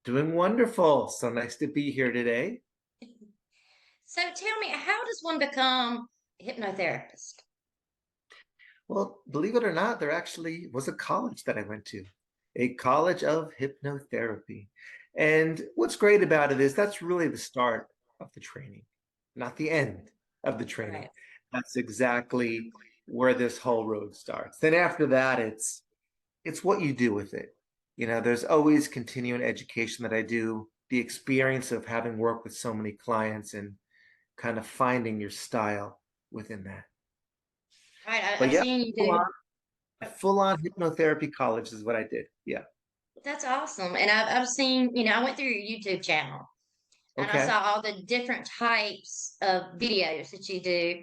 Doing wonderful. So nice to be here today. So tell me, how does one become a hypnotherapist? Well, believe it or not, there actually was a college that I went to, a college of hypnotherapy. And what's great about it is that's really the start of the training, not the end of the training. Right. That's exactly where this whole road starts. Then after that, it's what you do with it. There's always continuing education that I do, the experience of having worked with so many clients and kind of finding your style within that. Right. But I've yeah, seen you full do. on, full on hypnotherapy college is what I did. Yeah. That's awesome. And I've seen, I went through your YouTube channel and I Okay. saw all the different types of videos that you do.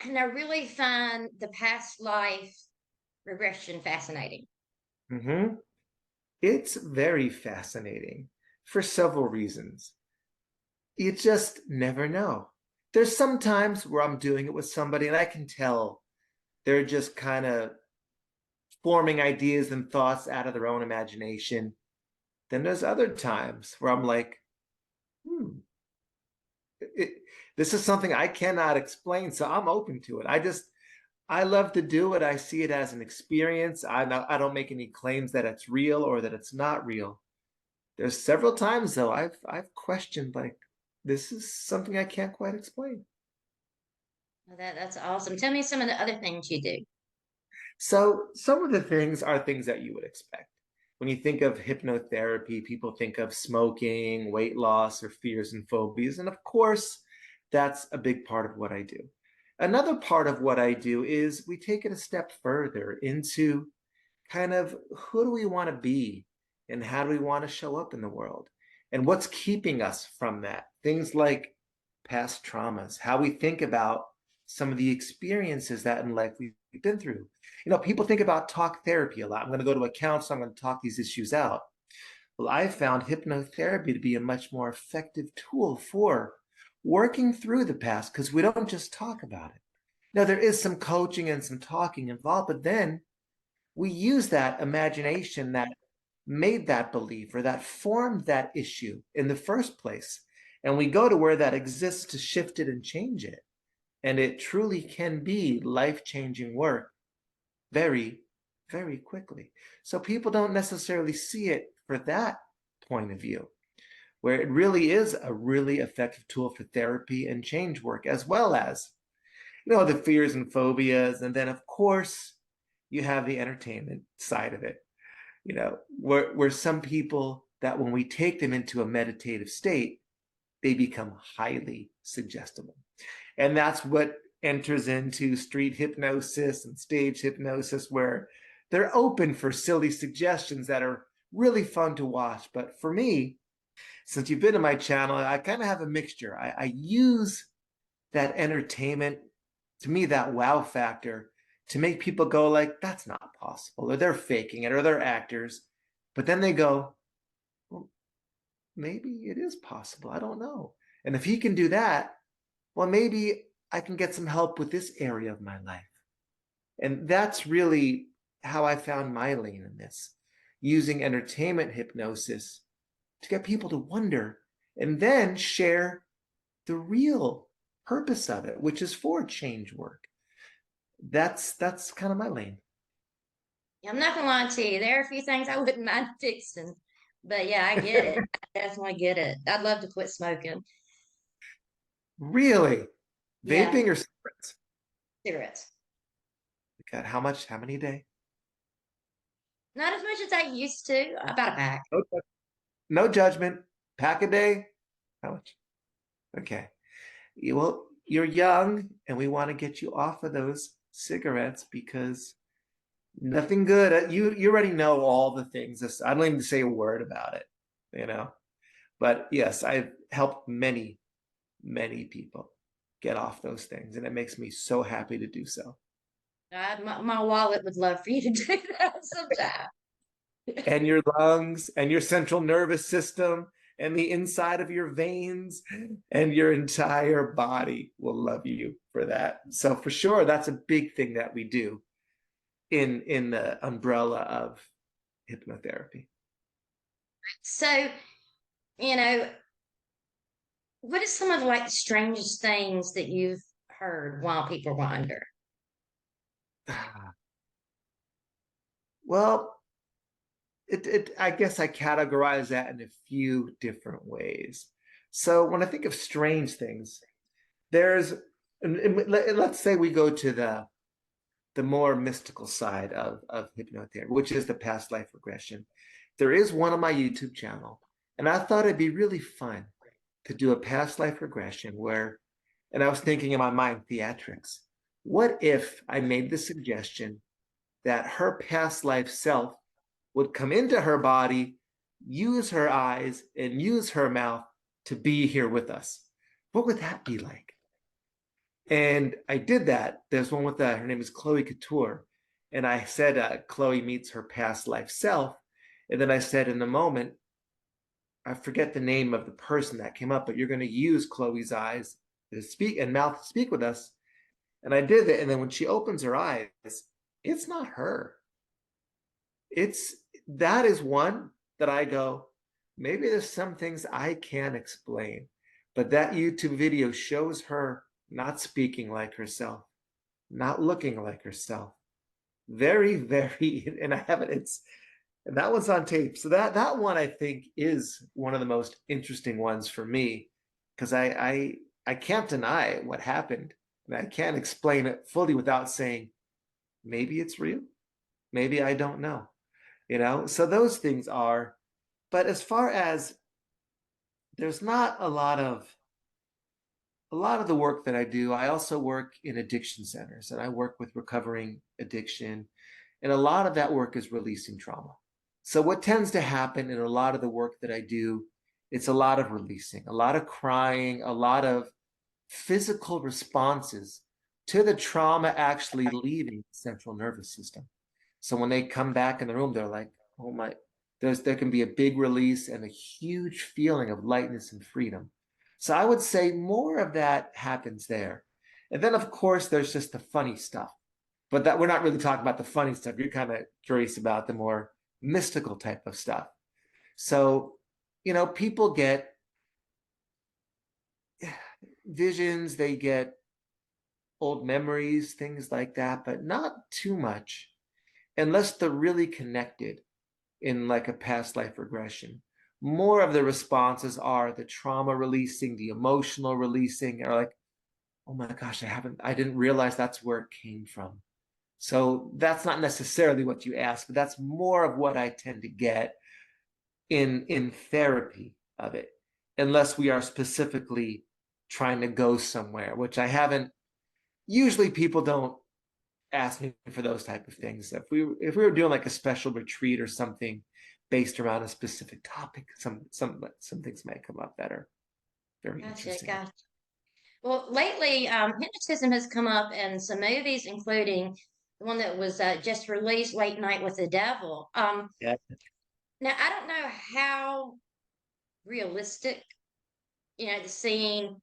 And I really find the past life regression fascinating. hmm It's very fascinating for several reasons. You just never know. There's some times where I'm doing it with somebody and I can tell they're just kind of forming ideas and thoughts out of their own imagination. Then there's other times where I'm like, hmm, it, this is something I cannot explain, so I'm open to it. I love to do it. I see it as an experience. I don't make any claims that it's real or that it's not real. There's several times though I've questioned like this is something I can't quite explain. That's awesome. Tell me some of the other things you do. So some of the things are things that you would expect. When you think of hypnotherapy, people think of smoking, weight loss, or fears and phobias. And of course, that's a big part of what I do. Another part of what I do is we take it a step further into kind of who do we want to be and how do we want to show up in the world and what's keeping us from that. Things like past traumas, how we think about some of the experiences that in life we've been through. People think about talk therapy a lot. I'm going to go to a counselor, I'm going to talk these issues out. Well, I found hypnotherapy to be a much more effective tool for working through the past because we don't just talk about it. Now, there is some coaching and some talking involved, but then we use that imagination that made that belief or that formed that issue in the first place. And we go to where that exists to shift it and change it. And it truly can be life changing work very, very quickly. So people don't necessarily see it for that point of view, where it really is a really effective tool for therapy and change work, as well as, the fears and phobias. And then, of course, you have the entertainment side of it, where some people that when we take them into a meditative state, they become highly suggestible. And that's what enters into street hypnosis and stage hypnosis, where they're open for silly suggestions that are really fun to watch. But for me, since you've been to my channel, I kind of have a mixture. I use that entertainment, to me, that wow factor, to make people go like, that's not possible, or they're faking it, or they're actors. But then they go, well, maybe it is possible. I don't know. And if he can do that, well, maybe I can get some help with this area of my life. And that's really how I found my lane in this, using entertainment hypnosis to get people to wonder and then share the real purpose of it, which is for change work. That's kind of my lane. I'm not gonna lie to you. There are a few things I wouldn't mind fixing, but yeah, I get it. I definitely get it. I'd love to quit smoking. Really? Yeah, Vaping or cigarettes? cigarettes. God, how much? How many a day? Not as much as I used to. About a pack. No, no judgment. Pack a day? How much? Okay. Well, you're young and we want to get you off of those cigarettes because nothing good. You already know all the things. I don't even say a word about it, you know. But yes, I've helped many, many people get off those things, and it makes me so happy to do so. My wallet would love for you to do that sometime. And your lungs and your central nervous system and the inside of your veins and your entire body will love you for that. So for sure, that's a big thing that we do in the umbrella of hypnotherapy. So, you know, what is some of like the strangest things that you've heard while people were under? Well, I guess I categorize that in a few different ways. So when I think of strange things, there's, let's say we go to the more mystical side of hypnotherapy, which is the past life regression. There is one on my YouTube channel, and I thought it'd be really fun to do a past life regression where, and I was thinking in my mind, theatrics. What if I made the suggestion that her past life self would come into her body, use her eyes, and use her mouth to be here with us? What would that be like? And I did that. There's one with her name is Chloe Couture. And I said, Chloe meets her past life self. And then I said, in the moment, I forget the name of the person that came up, but you're going to use Chloe's eyes to speak and mouth to speak with us. And I did it. And then when she opens her eyes, it's not her. It's that is one that I go, maybe there's some things I can't explain. But that YouTube video shows her not speaking like herself, not looking like herself. Very, very, and I haven't, and that one's on tape. So that one I think is one of the most interesting ones for me because I can't deny what happened. And I can't explain it fully without saying, maybe it's real. Maybe I don't know. So those things are, but as far as there's not a lot of the work that I do, I also work in addiction centers and I work with recovering addiction. And a lot of that work is releasing trauma. So, what tends to happen in a lot of the work that I do, it's a lot of releasing, a lot of crying, a lot of physical responses to the trauma actually leaving the central nervous system. So, when they come back in the room, they're like, oh my, there can be a big release and a huge feeling of lightness and freedom. So I would say more of that happens there. And then, of course, there's just the funny stuff. But that we're not really talking about the funny stuff. You're kind of curious about the more mystical type of stuff. So, people get visions, they get old memories, things like that, but not too much unless they're really connected in like a past life regression. More of the responses are the trauma releasing, the emotional releasing, or like, oh my gosh, I didn't realize that's where it came from. So that's not necessarily what you asked, but that's more of what I tend to get in therapy of it, unless we are specifically trying to go somewhere, which I haven't. Usually people don't ask me for those type of things. If we were doing like a special retreat or something based around a specific topic, some things might come up that are very Gotcha, interesting. gotcha. Well, lately, hypnotism has come up in some movies, including the one that was just released, Late Night with the Devil. Yeah. Now, I don't know how realistic, the scene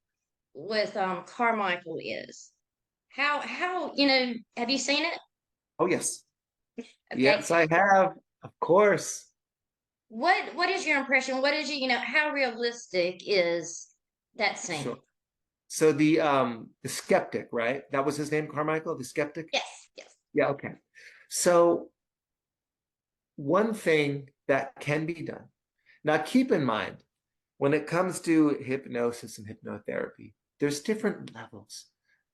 with Carmichael is. How have you seen it? Oh yes. Okay. Yes, I have. Of course. What is your impression? What is how realistic is that Sure. scene? So the skeptic, right? That was his name, Carmichael, the skeptic? Yes, yes. Yeah, okay. So one thing that can be done. Now keep in mind, when it comes to hypnosis and hypnotherapy, there's different levels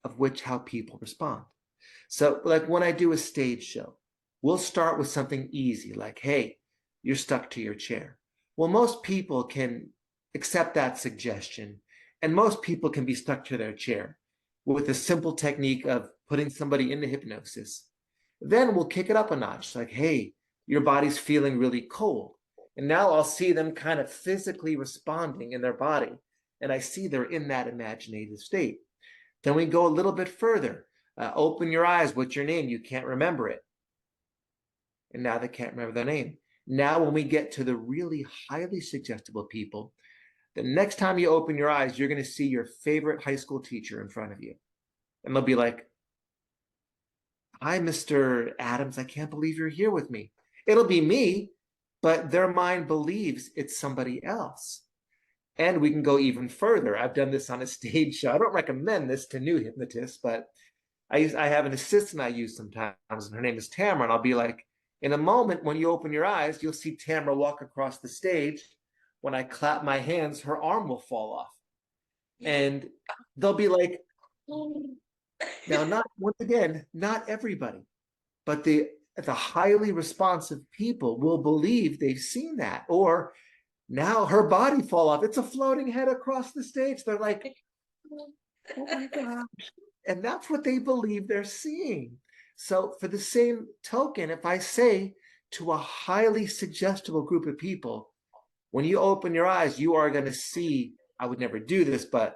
of which how people respond. So, like when I do a stage show, we'll start with something easy, like, hey, you're stuck to your chair. Well, most people can accept that suggestion, and most people can be stuck to their chair with a simple technique of putting somebody into hypnosis. Then we'll kick it up a notch, like, hey, your body's feeling really cold. And now I'll see them kind of physically responding in their body. And I see they're in that imaginative state. Then we go a little bit further. Open your eyes. What's your name? You can't remember it. And now they can't remember their name. Now, when we get to the really highly suggestible people, the next time you open your eyes, you're going to see your favorite high school teacher in front of you. And they'll be like, hi, Mr. Adams. I can't believe you're here with me. It'll be me, but their mind believes it's somebody else. And we can go even further. I've done this on a stage show. I don't recommend this to new hypnotists, but I have an assistant I use sometimes, and her name is Tamara, and I'll be like, in a moment when you open your eyes, you'll see Tamara walk across the stage. When I clap my hands, her arm will fall off. And they'll be like, now, not once again, not everybody, but the highly responsive people will believe they've seen that. Or now her body fall off. It's a floating head across the stage. They're like, oh my God. And that's what they believe they're seeing. So for the same token, if I say to a highly suggestible group of people, when you open your eyes, you are going to see, I would never do this, but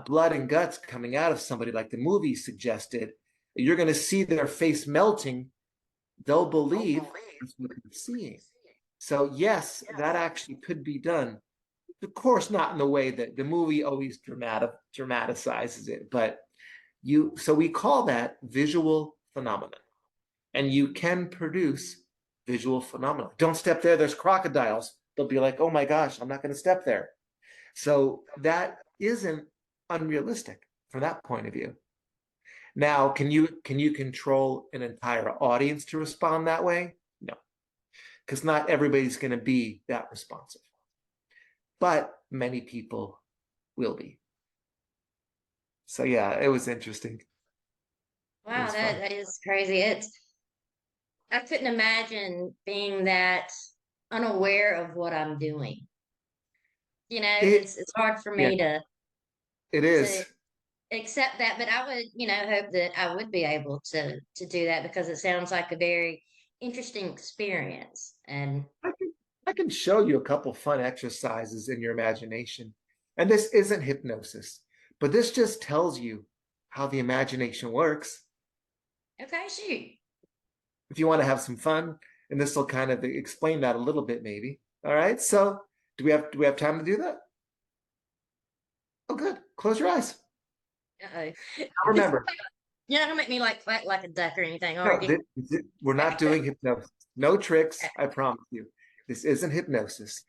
blood and guts coming out of somebody like the movie suggested, you're going to see their face melting. They'll believe that's what they're seeing. So yes, that actually could be done. Of course, not in the way that the movie always dramatizes it, but so we call that visual phenomena. And you can produce visual phenomena. Don't step there, there's crocodiles. They'll be like, oh my gosh, I'm not going to step there. So that isn't unrealistic from that point of view. Now, can you control an entire audience to respond that way? No, because not everybody's going to be that responsive, but many people will be. So yeah, it was interesting. It Wow, was fun. that is crazy. I couldn't imagine being that unaware of what I'm doing. It It's hard for Yeah, me it to is. accept that, but I would, hope that I would be able to do that because it sounds like a very interesting experience. And I can show you a couple fun exercises in your imagination. And this isn't hypnosis, but this just tells you how the imagination works. okay, shoot. If you want to have some fun, and this will kind of explain that a little bit, maybe. All right. So do we have time to do that? Oh, good. Close your eyes. Uh-oh. Now remember, You're not gonna make me like quack like a duck or anything, are no, you? we're not doing hypnosis. No tricks, I promise you. This isn't hypnosis.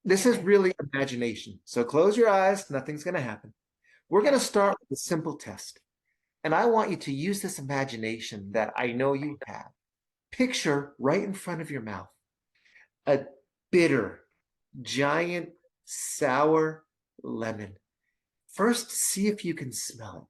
This is Okay. really imagination. So close your eyes, nothing's going to happen. We're going to Okay. start with a simple test. And I want you to use this imagination that I know you have. Picture right in front of your mouth a bitter, giant, sour lemon. First, see if you can smell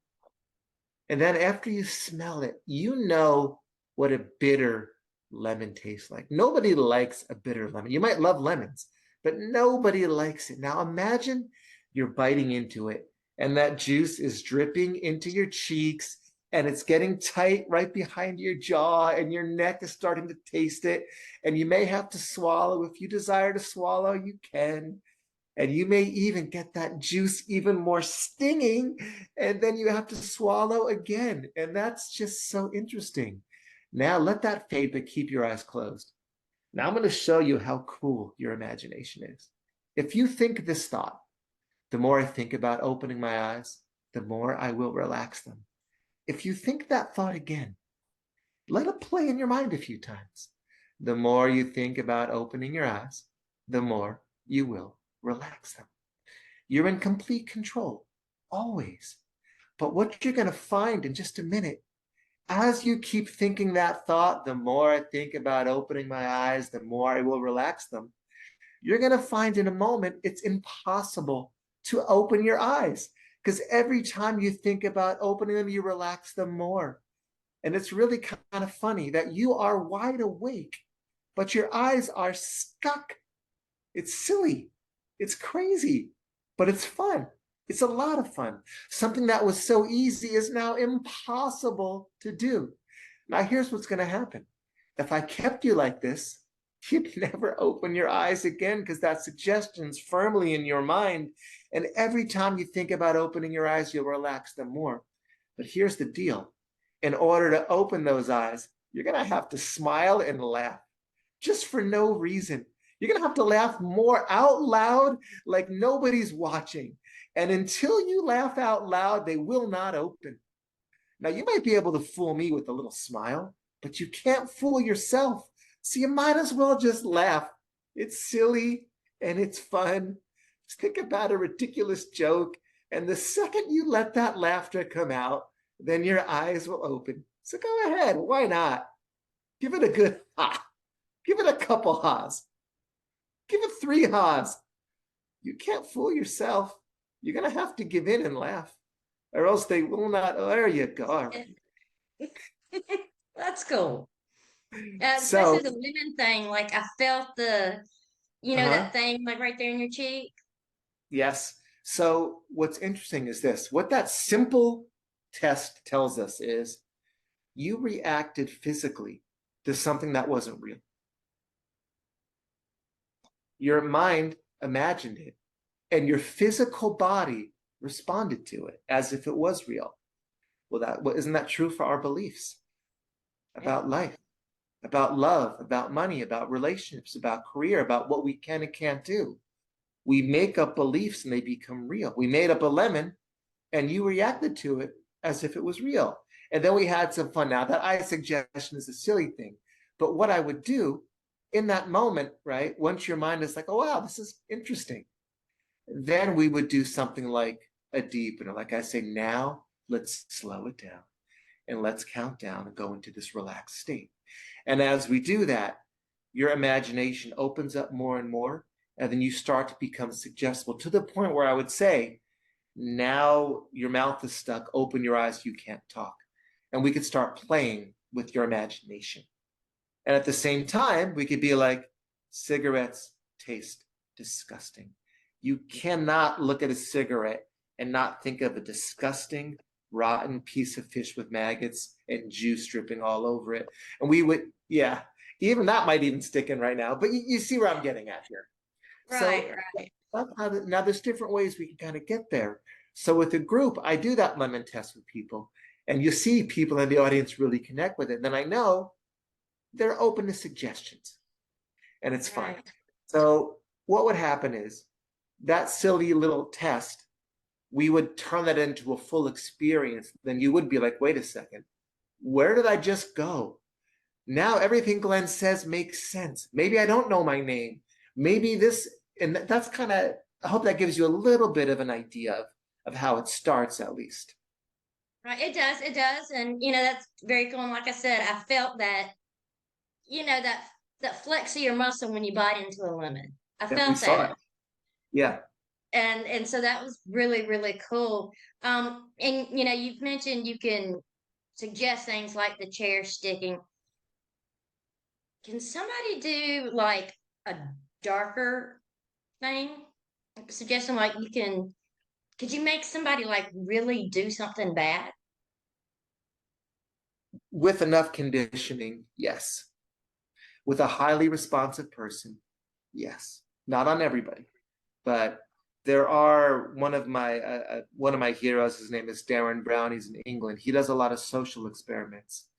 it. And then after you smell it, you know what a bitter lemon tastes like. Nobody likes a bitter lemon. You might love lemons, but nobody likes it. Now imagine you're biting into it and that juice is dripping into your cheeks and it's getting tight right behind your jaw and your neck is starting to taste it. And you may have to swallow. If you desire to swallow, you can. And you may even get that juice even more stinging, and then you have to swallow again. And that's just so interesting. Now let that fade, but keep your eyes closed. Now I'm going to show you how cool your imagination is. If you think this thought, the more I think about opening my eyes, the more I will relax them. If you think that thought again, let it play in your mind a few times. The more you think about opening your eyes, the more you will relax them. You're in complete control, always. But what you're going to find in just a minute, as you keep thinking that thought, the more I think about opening my eyes, the more I will relax them. You're going to find in a moment it's impossible to open your eyes because every time you think about opening them, you relax them more. And it's really kind of funny that you are wide awake, but your eyes are stuck. It's silly. It's crazy, but it's fun. It's a lot of fun. Something that was so easy is now impossible to do. Now, here's what's going to happen. If I kept you like this, you'd never open your eyes again because that suggestion's firmly in your mind. And every time you think about opening your eyes, you'll relax them more. But here's the deal. In order to open those eyes, you're going to have to smile and laugh just for no reason. You're going to have to laugh more out loud like nobody's watching. And until you laugh out loud, they will not open. Now, you might be able to fool me with a little smile, but you can't fool yourself So you might as well just laugh. It's silly and it's fun. Just think about a ridiculous joke. And the second you let that laughter come out, then your eyes will open. So go ahead. Why not? Give it a good ha. Give it a couple ha's. Give it 3 ha's. You can't fool yourself. You're going to have to give in and laugh, or else they will not. Oh, there you go. That's cool. So, Especially the lemon thing. Like I felt uh-huh. that thing like right there in your cheek. Yes. So, what's interesting is this: what that simple test tells us is you reacted physically to something that wasn't real. Your mind imagined it, and your physical body responded to it as if it was real. Isn't that true for our beliefs Yeah. about life, about love, about money, about relationships, about career, about what we can and can't do? We make up beliefs and they become real. We made up a lemon and you reacted to it as if it was real. And then we had some fun. Now, that eye suggestion is a silly thing. But what I would do in that moment, right, once your mind is like, oh, wow, this is interesting, then we would do something like a deepener. Like I say, now let's slow it down and let's count down and go into this relaxed state. And as we do that, your imagination opens up more and more. And then you start to become suggestible to the point where I would say, now your mouth is stuck, open your eyes, you can't talk. And we could start playing with your imagination. And at the same time, we could be like, cigarettes taste disgusting. You cannot look at a cigarette and not think of a disgusting, rotten piece of fish with maggots and juice dripping all over it. And we would, yeah, even that might even stick in right now. But you see where I'm getting at here. So Right, right. now there's different ways we can kind of get there. So with a group, I do that lemon test with people, and you see people in the audience really connect with it. Then I know they're open to suggestions, and it's fun. Right. So what would happen is that silly little test, we would turn that into a full experience. Then you would be like, wait a second, where did I just go? Now everything Glenn says makes sense. Maybe I don't know my name. Maybe this, and that's kind of, I hope that gives you a little bit of an idea of how it starts at least. Right. It does. And that's very cool. And like I said, I felt that, that flex of your muscle when you bite into a lemon. I Yeah, we felt saw that. it. Yeah. And so that was really, really cool. And you've mentioned you can suggest things like the chair sticking. Can somebody do like a darker thing? Like suggestion like could you make somebody like really do something bad? With enough conditioning, yes. With a highly responsive person, yes. Not on everybody, but there are one of my heroes. His name is Darren Brown. He's in England. He does a lot of social experiments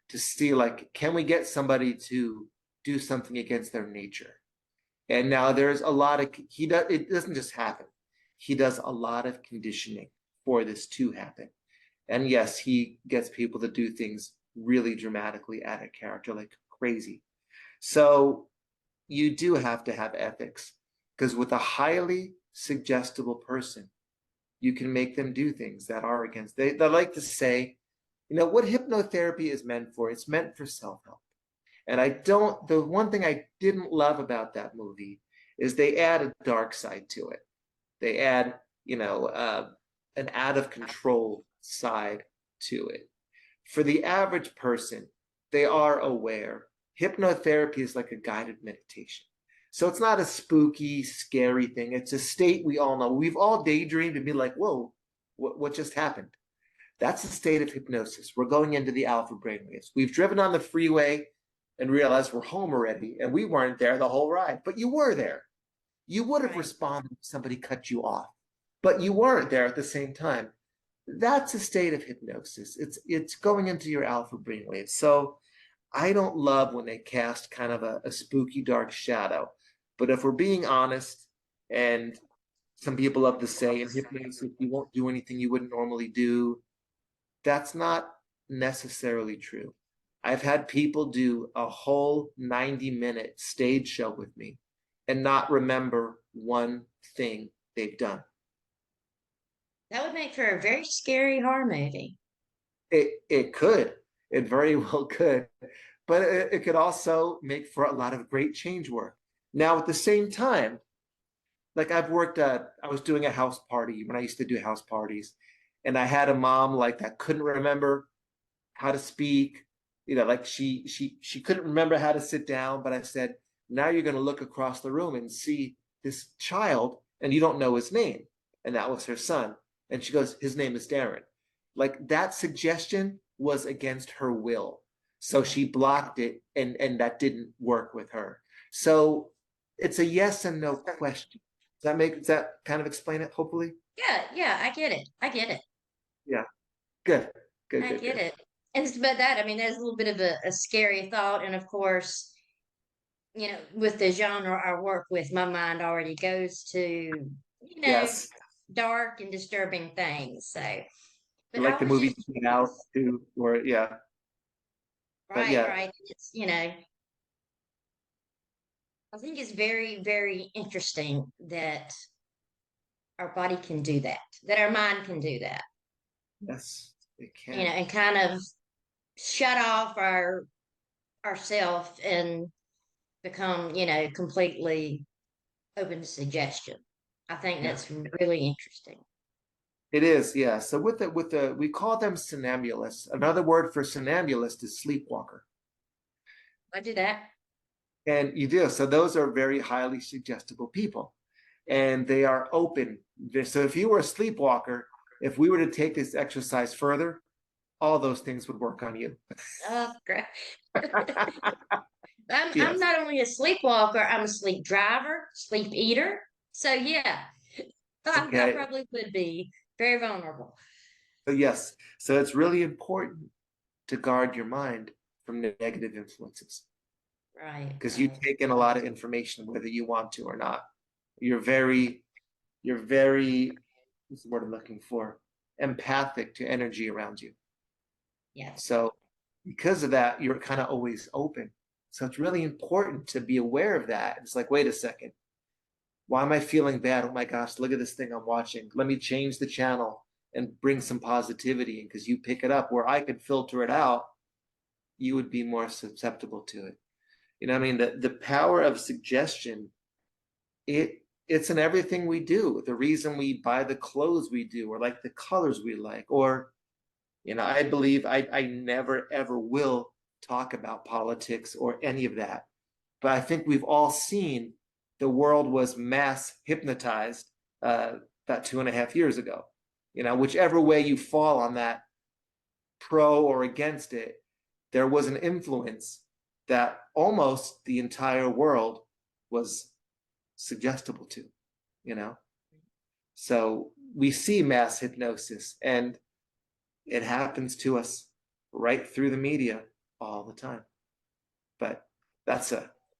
to see, like, can we get somebody to do something against their nature? And now there's a lot of he does. It doesn't just happen. He does a lot of conditioning for this to happen. And yes, he gets people to do things really dramatically out of character, like crazy. So you do have to have ethics, because with a highly suggestible person, you can make them do things that are against. They like to say, what hypnotherapy is meant for. It's meant for self-help. And I don't. The one thing I didn't love about that movie is they add a dark side to it. They add, an out of control side to it. For the average person, they are aware. Hypnotherapy is like a guided meditation. So it's not a spooky, scary thing. It's a state we all know. We've all daydreamed and be like, whoa, what just happened? That's the state of hypnosis. We're going into the alpha brainwaves. We've driven on the freeway and realized we're home already, and we weren't there the whole ride, but you were there. You would have Right. responded if somebody cut you off, but you weren't there at the same time. That's a state of hypnosis. It's going into your alpha brainwave. So I don't love when they cast kind of a spooky dark shadow. But if we're being honest, and some people love to say in hypnosis, you won't do anything you wouldn't normally do, that's not necessarily true. I've had people do a whole 90-minute stage show with me and not remember one thing they've done. That would make for a very scary horror movie. It could. It very well could. But it could also make for a lot of great change work. Now, at the same time, like I was doing a house party when I used to do house parties, and I had a mom like that couldn't remember how to speak, like she couldn't remember how to sit down. But I said, now you're going to look across the room and see this child, and you don't know his name, and that was her son. And she goes, his name is Darren. Like that suggestion was against her will, so Yeah. she blocked it, and that didn't work with her. So it's a yes and no question. Does that kind of explain it, hopefully? Yeah, yeah, I get it. I get it. Yeah. Good. Good, I good, get good. it. And but that, I mean, that's a little bit of a scary thought. And of course, with the genre I work with, my mind already goes to, you know, Yes. dark and disturbing things. So, but Like I the was movie just Get Out too, or yeah. But right, yeah, right. It's, I think it's very, very interesting that our body can do that, that our mind can do that, yes, it can. and kind of shut off ourself and become, completely open to suggestion. I think Yeah. that's really interesting. It is, yeah. So with the we call them somnambulists. Another word for somnambulist is sleepwalker. I do that. And you do. So those are very highly suggestible people. And they are open. So if you were a sleepwalker, if we were to take this exercise further, all those things would work on you. Oh, great. I'm Yes. not only a sleepwalker, I'm a sleep driver, sleep eater. So yeah, I Okay. probably would be very vulnerable. So yes. So it's really important to guard your mind from negative influences Right, because you right. take in a lot of information whether you want to or not. You're very, you're very, what's the word I'm looking for? Empathic to energy around you. Yes. So because of that, you're kind of always open. So it's really important to be aware of that. It's like, wait a second, why am I feeling bad? Oh my gosh, look at this thing I'm watching. Let me change the channel and bring some positivity. And because you pick it up where I could filter it out, you would be more susceptible to it. I mean, the power of suggestion, it's in everything we do. The reason we buy the clothes we do, or like the colors we like, or I believe I never ever will talk about politics or any of that. But I think we've all seen the world was mass hypnotized about 2.5 years ago. Whichever way you fall on that, pro or against it, there was an influence that almost the entire world was suggestible to, you know? So we see mass hypnosis, and it happens to us right through the media all the time. But that's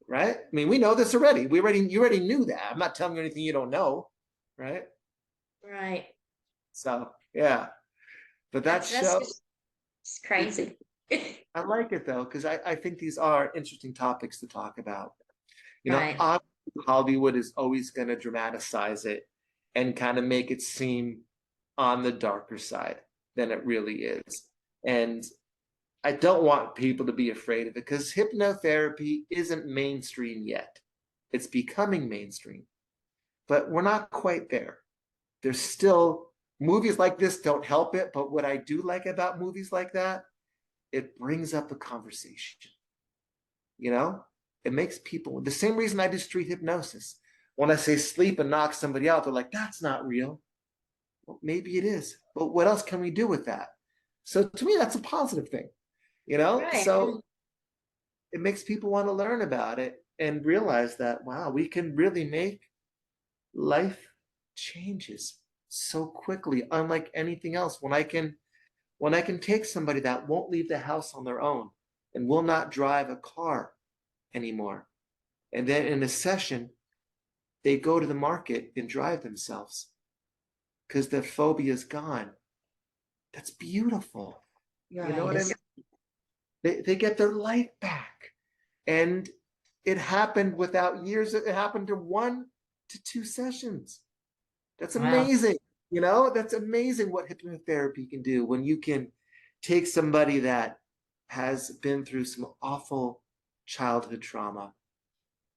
right. I mean, we know this already. You already knew that. I'm not telling you anything you don't know, right? Right. So yeah. But that That's show, just it's it, crazy. I like it though, because I think these are interesting topics to talk about. Right. Obviously Hollywood is always going to dramatize it and kind of make it seem on the darker side than it really is. And I don't want people to be afraid of it because hypnotherapy isn't mainstream yet. It's becoming mainstream, but we're not quite there. There's still movies like this don't help it, but what I do like about movies like that, it brings up a conversation. You know, it makes people the same reason I do street hypnosis. When I say sleep and knock somebody out, they're like, that's not real. Well, maybe it is, but what else can we do with that? So to me, that's a positive thing, Right. So it makes people want to learn about it and realize that, wow, we can really make life changes so quickly, unlike anything else. When I can take somebody that won't leave the house on their own and will not drive a car anymore, and then in a session, they go to the market and drive themselves because the phobia is gone. That's beautiful. You know Right. what I mean? they get their life back. And it happened without years. It happened in 1 to 2 sessions. That's Wow. amazing. That's amazing what hypnotherapy can do when you can take somebody that has been through some awful childhood trauma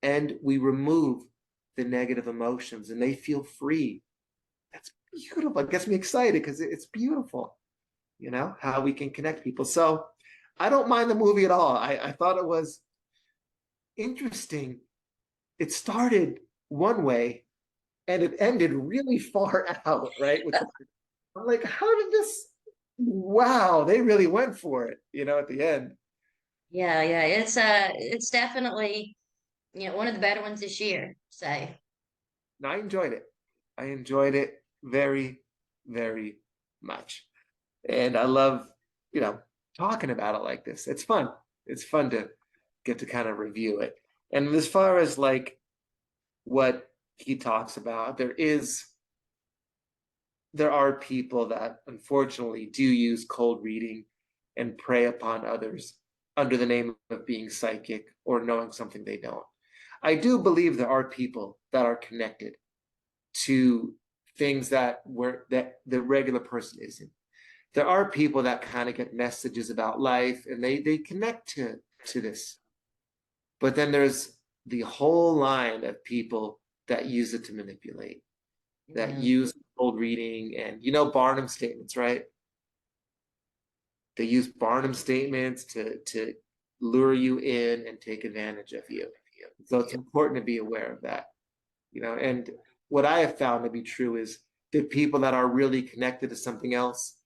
and we remove the negative emotions and they feel free. That's beautiful. It gets me excited because it's beautiful, how we can connect people. So I don't mind the movie at all. I thought it was interesting. It started one way and it ended really far out, right? I'm like, how did this? Wow, they really went for it, at the end. Yeah, yeah. It's definitely, one of the better ones this year. So And I enjoyed it. I enjoyed it very, very much. And I love, you know, talking about it like this. It's fun. It's fun to get to kind of review it. And as far as like what he talks about, there are people that unfortunately do use cold reading and prey upon others under the name of being psychic or knowing something they don't. I do believe there are people that are connected to things that the regular person isn't. There are people that kind of get messages about life and they connect to this. But then there's the whole line of people that use it to manipulate, that yeah, use cold reading and Barnum statements, right? They use Barnum statements to lure you in and take advantage of you. So it's important to be aware of that, and what I have found to be true is the people that are really connected to something else,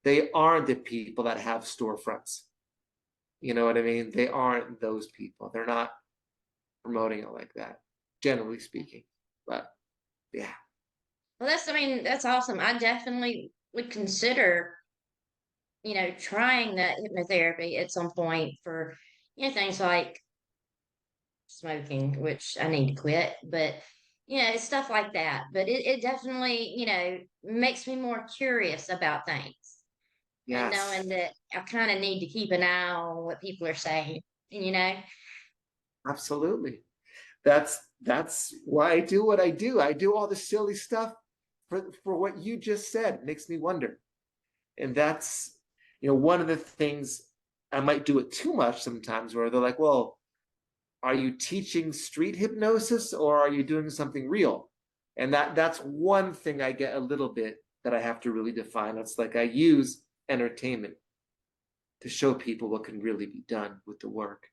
they aren't the people that have storefronts. You know what I mean? They aren't those people. They're not promoting it like that, generally speaking. But yeah, well, I mean, that's awesome. I definitely would consider, trying that hypnotherapy at some point for, things like smoking, which I need to quit, but it's stuff like that. But it definitely, makes me more curious about things and yes, knowing that I kind of need to keep an eye on what people are saying, you know? absolutely. That's why I do what I do. I do all the silly stuff for what you just said. It makes me wonder. And that's, one of the things I might do it too much sometimes where they're like, well, are you teaching street hypnosis or are you doing something real? And that's one thing I get a little bit that I have to really define. It's like I use entertainment to show people what can really be done with the work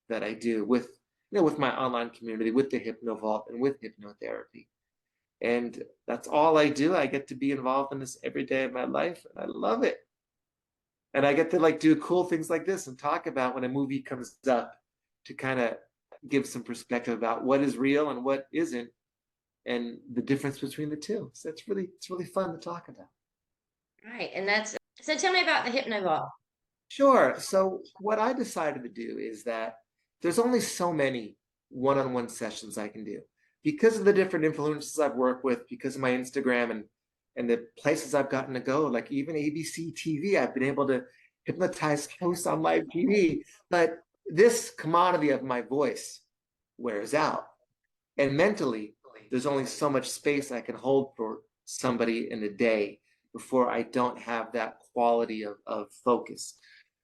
that I do with my online community, with the HypnoVault and with hypnotherapy. And that's all I do. I get to be involved in this every day of my life, and I love it. And I get to like do cool things like this and talk about when a movie comes up to kind of give some perspective about what is real and what isn't and the difference between the two. So it's really fun to talk about. Right. And so tell me about the Hypnovault. Sure. So what I decided to do is that there's only so many one-on-one sessions I can do because of the different influences I've worked with, because of my Instagram and the places I've gotten to go, like even ABC TV, I've been able to hypnotize hosts on live TV. But this commodity of my voice wears out. And mentally, there's only so much space I can hold for somebody in a day before I don't have that quality of focus.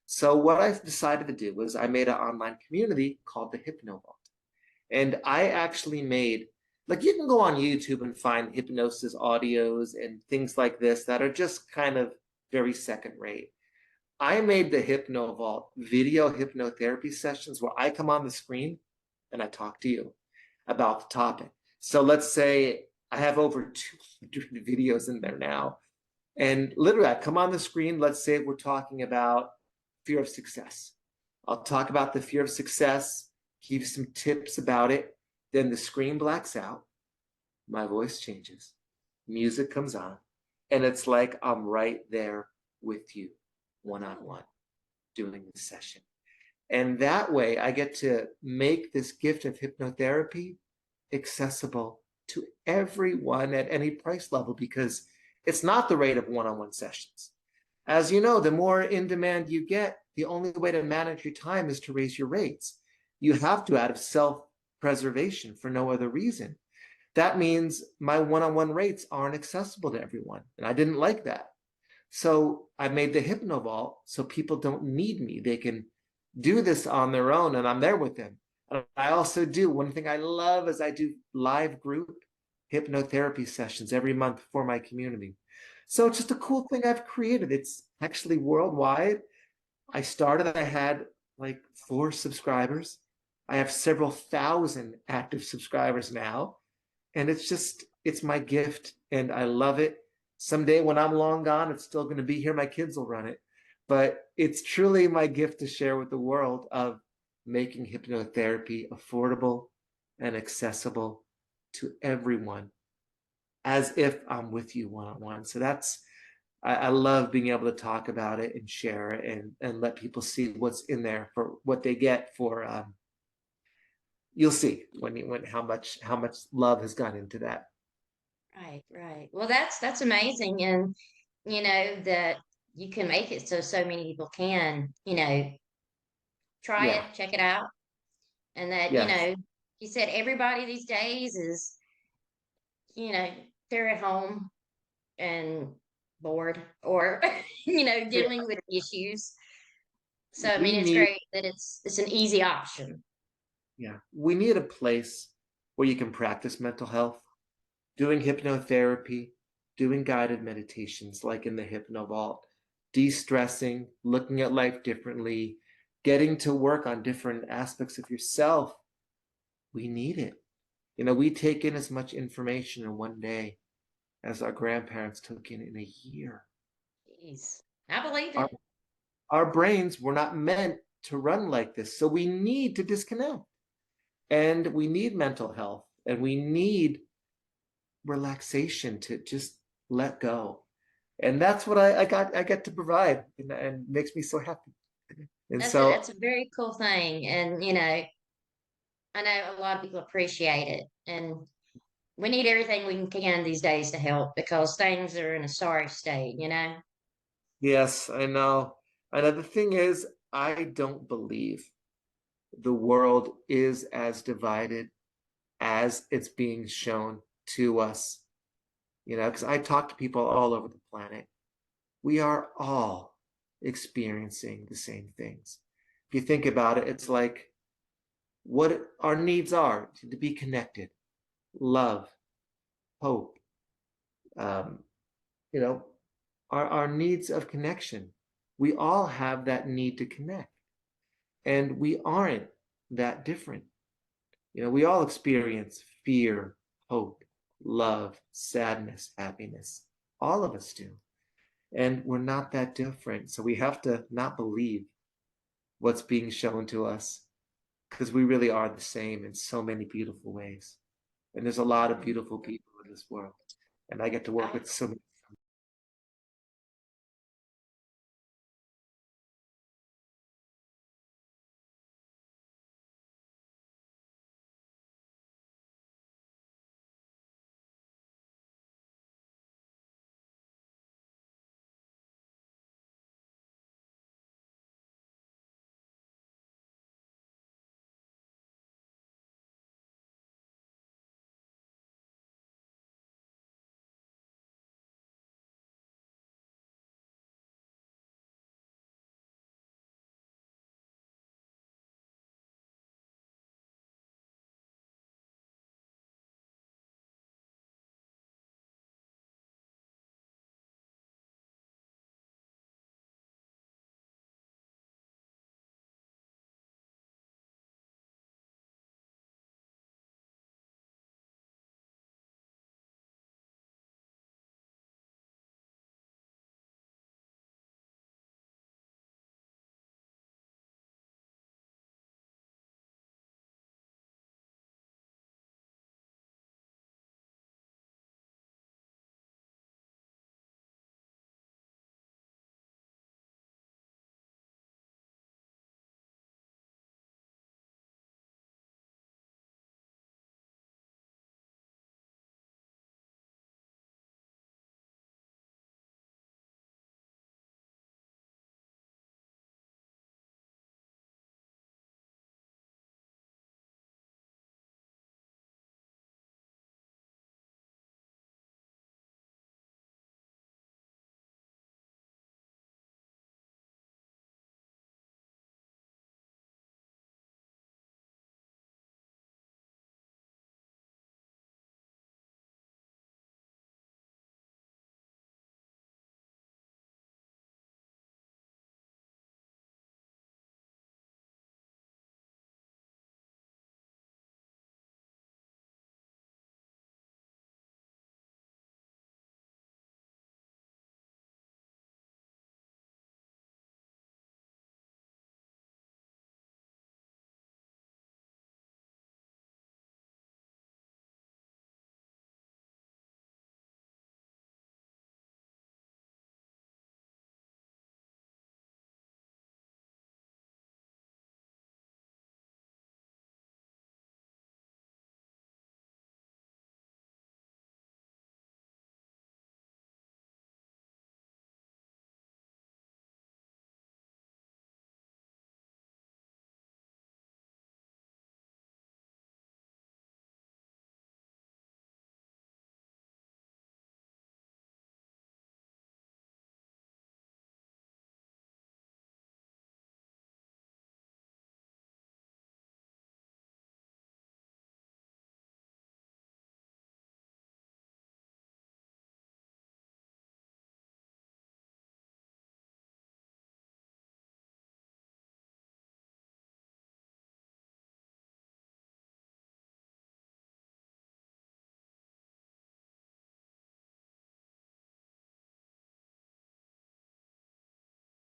So what I decided to do was I made an online community called the HypnoVault. And I actually made, like, you can go on YouTube and find hypnosis audios and things like this that are just kind of very second rate. I made the HypnoVault video hypnotherapy sessions where I come on the screen and I talk to you about the topic. So let's say I have over 200 videos in there now. And literally, I come on the screen. Let's say we're talking about fear of success. I'll talk about the fear of success, give you some tips about it. Then the screen blacks out, my voice changes, music comes on, and it's like I'm right there with you, one on one, doing the session. And that way, I get to make this gift of hypnotherapy accessible to everyone at any price level because it's not the rate of one on one sessions. As you know, the more in demand you get, the only way to manage your time is to raise your rates. You have to out of self-preservation for no other reason. That means my one-on-one rates aren't accessible to everyone. And I didn't like that. So I made the HypnoVault so people don't need me. They can do this on their own and I'm there with them. And I also do, one thing I love is I do live group hypnotherapy sessions every month for my community. So it's just a cool thing I've created. It's actually worldwide. I had like 4 subscribers. I have several thousand active subscribers now. And it's my gift and I love it. Someday when I'm long gone, it's still going to be here. My kids will run it. But it's truly my gift to share with the world of making hypnotherapy affordable and accessible to everyone as if I'm with you one-on-one. So I love being able to talk about it and share it and let people see what's in there for what they get for you'll see when how much love has gone into that. Right, right. Well, that's amazing, and that you can make it so so many people can, try Yeah. it, check it out, and that Yes. you said everybody these days is, you know, they're at home and bored or Yeah. dealing with issues. So I We mean, it's need great that it's an easy option. Yeah. We need a place where you can practice mental health, doing hypnotherapy, doing guided meditations like in the HypnoVault, de-stressing, looking at life differently, getting to work on different aspects of yourself. We need it. We take in as much information in one day as our grandparents took in a year. Jeez, I believe Our, it. our brains were not meant to run like this. So we need to disconnect and we need mental health and we need relaxation to just let go. And that's what I get to provide and makes me so happy. And That's so, a very cool thing, and I know a lot of people appreciate it, and we need everything we can these days to help because things are in a sorry state. yes, I know. Another thing is, I don't believe the world is as divided as it's being shown to us. Because I talk to people all over the planet. We are all experiencing the same things. If you think about it, it's like what our needs are to be connected, love, hope, um, you know, our needs of connection. We all have that need to connect, and we aren't that different. We all experience fear, hope, love, sadness, happiness. All of us do. And we're not that different. So we have to not believe what's being shown to us because we really are the same in so many beautiful ways. And there's a lot of beautiful people in this world. And I get to work I with so many